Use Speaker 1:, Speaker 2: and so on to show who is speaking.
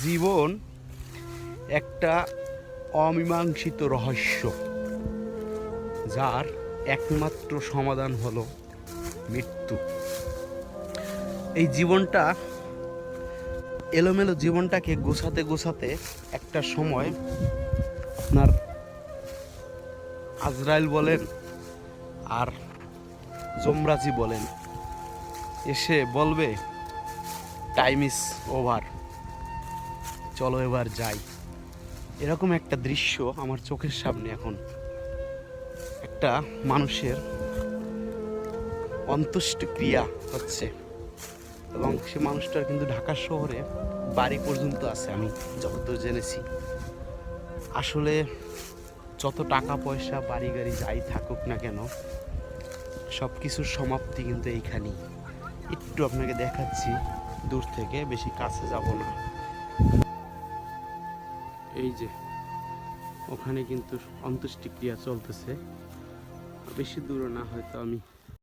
Speaker 1: জীবন একটা অমীমাংসিত রহস্য, যার একমাত্র সমাধান হলো মৃত্যু। এই জীবনটা এলোমেলো জীবনটাকে গোছাতে গোছাতে একটা সময় আপনার আজরাইল বলেন আর যমরাজি বলেন এসে বলবে টাইম ইজ ওভার, চলো এবার যাই। এরকম একটা দৃশ্য আমার চোখের সামনে এখন। একটা মানুষের অন্ত্যেষ্টিক্রিয়া হচ্ছে এবং সে মানুষটার কিন্তু ঢাকা শহরে বাড়ি পর্যন্ত আছে, আমি যতদূর জেনেছি। আসলে যত টাকা পয়সা বাড়ি গাড়ি যাই থাকুক না কেন, সব কিছুর সমাপ্তি কিন্তু এইখানেই। একটু আপনাকে দেখাচ্ছি দূর থেকে, বেশি কাছে যাব না। এই যে ওখানে কিন্তু অন্ত্যেষ্টিক্রিয়া চলতেছে, বেশি দূরে না, হয়তো আমি